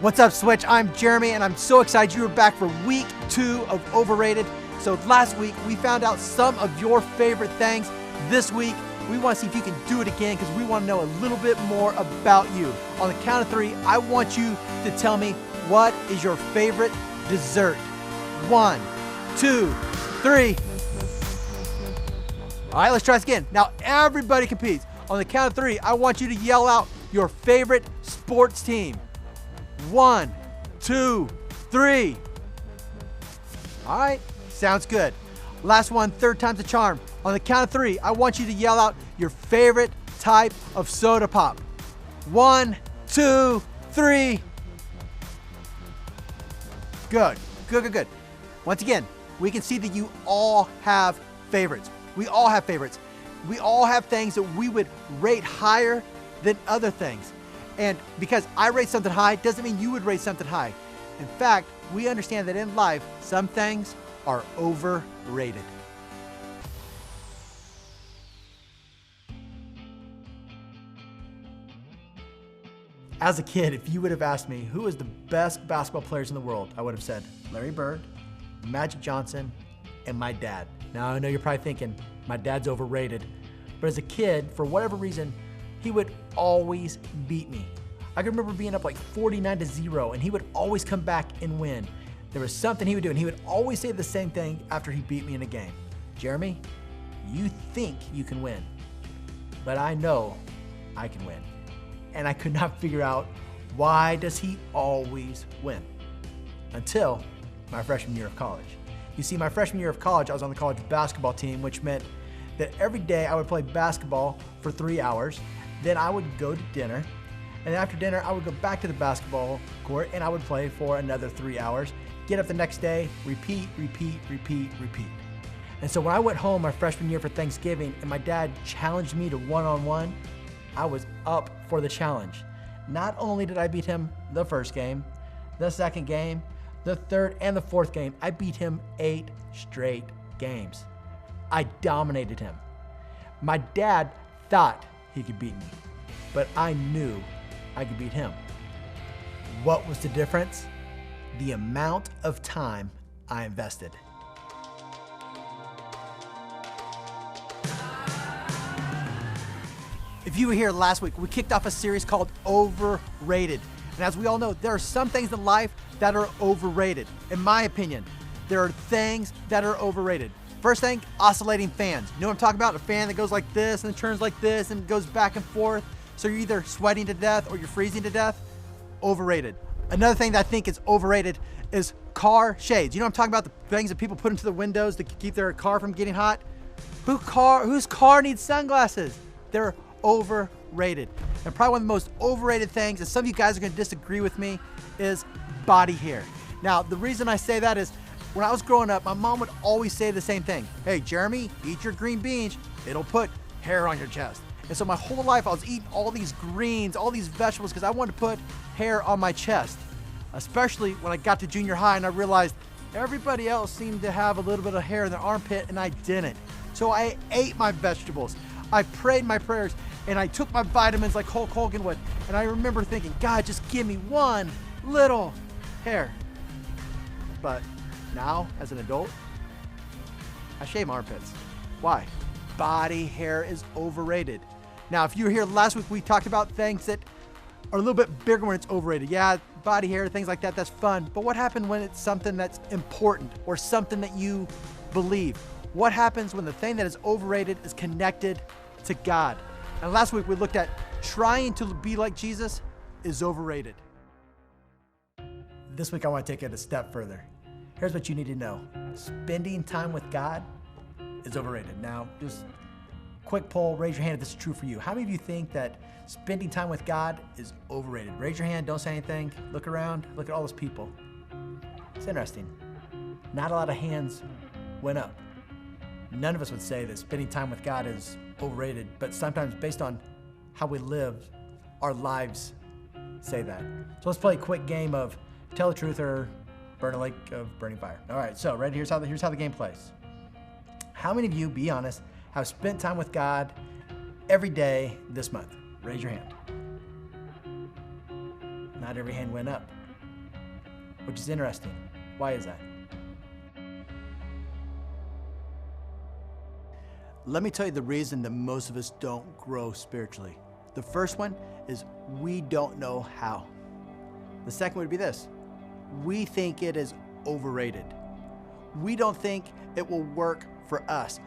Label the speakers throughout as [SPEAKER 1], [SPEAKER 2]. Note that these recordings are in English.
[SPEAKER 1] What's up, Switch? I'm Jeremy, and I'm so excited you are back for week 2 of Overrated. So last week, we found out some of your favorite things. This week, we want to see if you can do it again because we want to know a little bit more about you. On the count of 3, I want you to tell me what is your favorite dessert. 1, 2, 3. All right, let's try this again. Now, everybody competes. On the count of 3, I want you to yell out your favorite sports team. 1, 2, 3. All right, sounds good. Last one, third time's a charm. On the count of 3, I want you to yell out your favorite type of soda pop. 1, 2, 3. Good. Once again, we can see that you all have favorites. We all have favorites. We all have things that we would rate higher than other things. And because I rate something high doesn't mean you would rate something high. In fact, we understand that in life, some things are overrated. As a kid, if you would have asked me who is the best basketball players in the world, I would have said Larry Bird, Magic Johnson, and my dad. Now, I know you're probably thinking, my dad's overrated. But as a kid, for whatever reason, he would always beat me. I can remember being up like 49-0, and he would always come back and win. There was something he would do, and he would always say the same thing after he beat me in a game. Jeremy, you think you can win, but I know I can win. And I could not figure out why does he always win until my freshman year of college. You see, my freshman year of college, I was on the college basketball team, which meant that every day I would play basketball for 3 hours. Then I would go to dinner. And after dinner, I would go back to the basketball court and I would play for another 3 hours. Get up the next day, repeat. And so when I went home my freshman year for Thanksgiving and my dad challenged me to one-on-one, I was up for the challenge. Not only did I beat him the first game, the second game, the third and the fourth game, I beat him 8 straight games. I dominated him. My dad thought he could beat me, but I knew I could beat him. What was the difference? The amount of time I invested. If you were here last week, we kicked off a series called Overrated. And as we all know, there are some things in life that are overrated. In my opinion, there are things that are overrated. First thing, oscillating fans. You know what I'm talking about? A fan that goes like this and turns like this and goes back and forth. So you're either sweating to death or you're freezing to death. Overrated. Another thing that I think is overrated is car shades. You know what I'm talking about? The things that people put into the windows to keep their car from getting hot. Whose car needs sunglasses? They're overrated. And probably one of the most overrated things, and some of you guys are going to disagree with me, is body hair. Now, the reason I say that is when I was growing up, my mom would always say the same thing. Hey, Jeremy, eat your green beans. It'll put hair on your chest. And so my whole life, I was eating all these greens, all these vegetables, because I wanted to put hair on my chest. Especially when I got to junior high and I realized everybody else seemed to have a little bit of hair in their armpit and I didn't. So I ate my vegetables. I prayed my prayers and I took my vitamins like Hulk Hogan would. And I remember thinking, God, just give me one little hair. But now, as an adult, I shave my armpits. Why? Body hair is overrated. Now, if you were here last week, we talked about things that are a little bit bigger when it's overrated. Yeah, body hair, things like that, that's fun. But what happens when it's something that's important or something that you believe? What happens when the thing that is overrated is connected to God? And last week we looked at trying to be like Jesus is overrated. This week I want to take it a step further. Here's what you need to know. Spending time with God is overrated. Now, just quick poll, raise your hand if this is true for you. How many of you think that spending time with God is overrated? Raise your hand, don't say anything. Look around, look at all those people. It's interesting. Not a lot of hands went up. None of us would say that spending time with God is overrated, but sometimes based on how we live, our lives say that. So let's play a quick game of tell the truth or burn a lake of burning fire. All right, so ready? Here's how the game plays. How many of you, be honest, have spent time with God every day this month? Raise your hand. Not every hand went up. which is interesting. Why is that? Let me tell you the reason that most of us don't grow spiritually. The first one is we don't know how. The second would be this: we think it is overrated. We don't think it will work for us.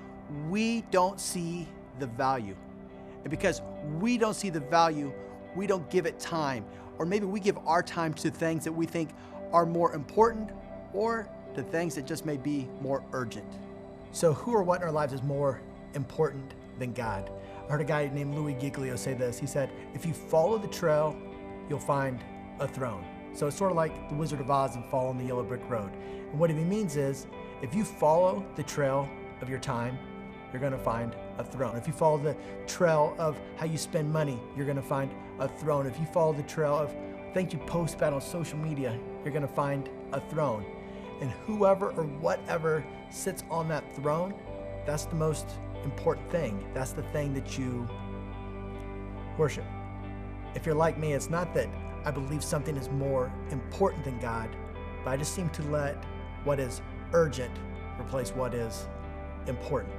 [SPEAKER 1] We don't see the value. And because we don't see the value, we don't give it time. Or maybe we give our time to things that we think are more important, or to things that just may be more urgent. So who or what in our lives is more important than God? I heard a guy named Louis Giglio say this. He said, if you follow the trail, you'll find a throne. So it's sort of like the Wizard of Oz and following the yellow brick road. And what he means is, if you follow the trail of your time, you're gonna find a throne. If you follow the trail of how you spend money, you're gonna find a throne. If you follow the trail of things you post about on social media, you're gonna find a throne. And whoever or whatever sits on that throne, that's the most important thing. That's the thing that you worship. If you're like me, it's not that I believe something is more important than God, but I just seem to let what is urgent replace what is important.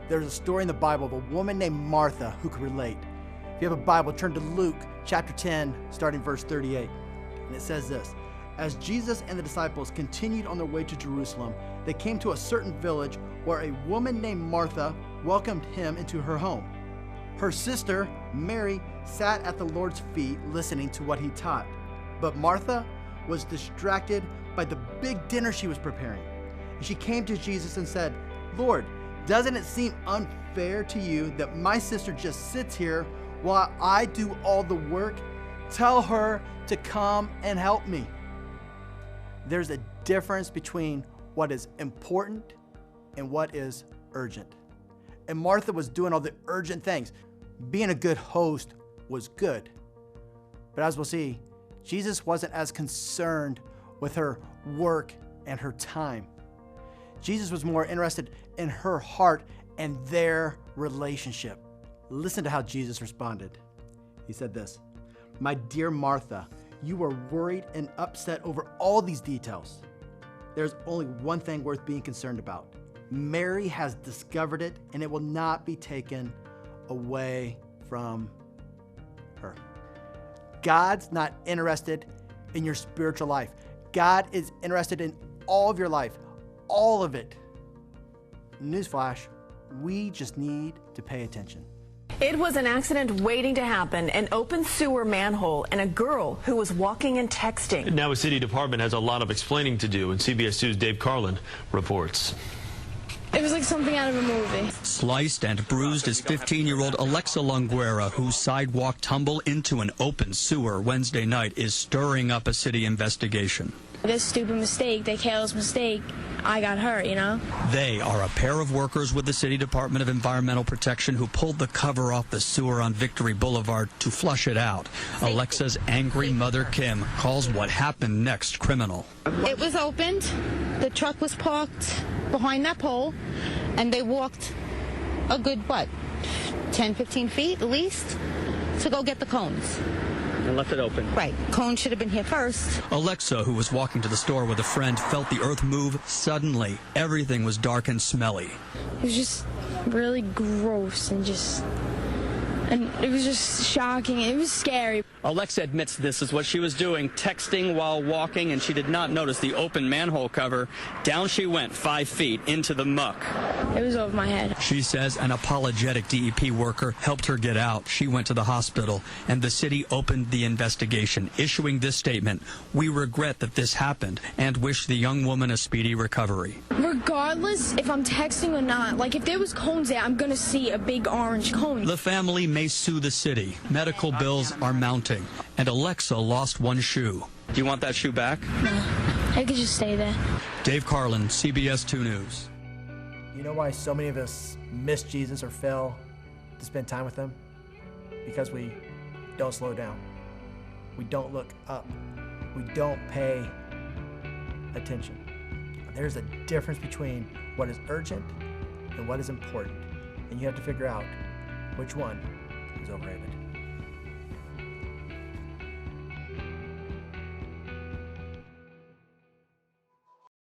[SPEAKER 1] There's a story in the Bible of a woman named Martha who could relate. If you have a Bible, turn to Luke chapter 10, starting verse 38. And it says this: as Jesus and the disciples continued on their way to Jerusalem, they came to a certain village where a woman named Martha welcomed him into her home. Her sister, Mary, sat at the Lord's feet listening to what he taught. But Martha was distracted by the big dinner she was preparing. And she came to Jesus and said, Lord, doesn't it seem unfair to you that my sister just sits here while I do all the work? Tell her to come and help me. There's a difference between what is important and what is urgent. And Martha was doing all the urgent things. Being a good host was good. But as we'll see, Jesus wasn't as concerned with her work and her time. Jesus was more interested in her heart and their relationship. Listen to how Jesus responded. He said this: my dear Martha, you are worried and upset over all these details. There's only one thing worth being concerned about. Mary has discovered it, and it will not be taken away from her. God's not interested in your spiritual life. God is interested in all of your life, all of it. Newsflash, we just need to pay attention.
[SPEAKER 2] It was an accident waiting to happen, an open sewer manhole, and a girl who was walking and texting.
[SPEAKER 3] Now a city department has a lot of explaining to do, and CBS 2's Dave Carlin reports.
[SPEAKER 4] It was like something out of a movie.
[SPEAKER 5] Sliced and bruised is 15-year-old Alexa Longuera, whose sidewalk tumble into an open sewer Wednesday night is stirring up a city investigation.
[SPEAKER 4] This stupid mistake, that careless mistake, I got hurt, you know?
[SPEAKER 5] They are a pair of workers with the City Department of Environmental Protection who pulled the cover off the sewer on Victory Boulevard to flush it out. Alexa's angry mother, Kim, calls what happened next criminal.
[SPEAKER 6] It was opened, the truck was parked behind that pole, and they walked a good, 10, 15 feet at least, to go get the cones.
[SPEAKER 5] And left it open.
[SPEAKER 6] Right. Cone should have been here first.
[SPEAKER 5] Alexa, who was walking to the store with a friend, felt the earth move suddenly. Everything was dark and smelly.
[SPEAKER 4] It was just really gross and it was just shocking. It was scary.
[SPEAKER 7] Alexa admits this is what she was doing, texting while walking, and she did not notice the open manhole cover. Down she went 5 feet into the muck.
[SPEAKER 4] It was over my head.
[SPEAKER 5] She says an apologetic DEP worker helped her get out. She went to the hospital, and the city opened the investigation, issuing this statement: we regret that this happened and wish the young woman a speedy recovery.
[SPEAKER 4] Regardless if I'm texting or not, like if there was cones there, I'm going to see a big orange cone.
[SPEAKER 5] The family may sue the city. Medical bills are mounting, and Alexa lost one shoe.
[SPEAKER 7] Do you want that shoe back?
[SPEAKER 4] No, I could just stay there.
[SPEAKER 5] Dave Carlin, CBS 2 News.
[SPEAKER 1] You know why so many of us miss Jesus or fail to spend time with him? Because we don't slow down. We don't look up. We don't pay attention. There's a difference between what is urgent and what is important. And you have to figure out which one is overrated.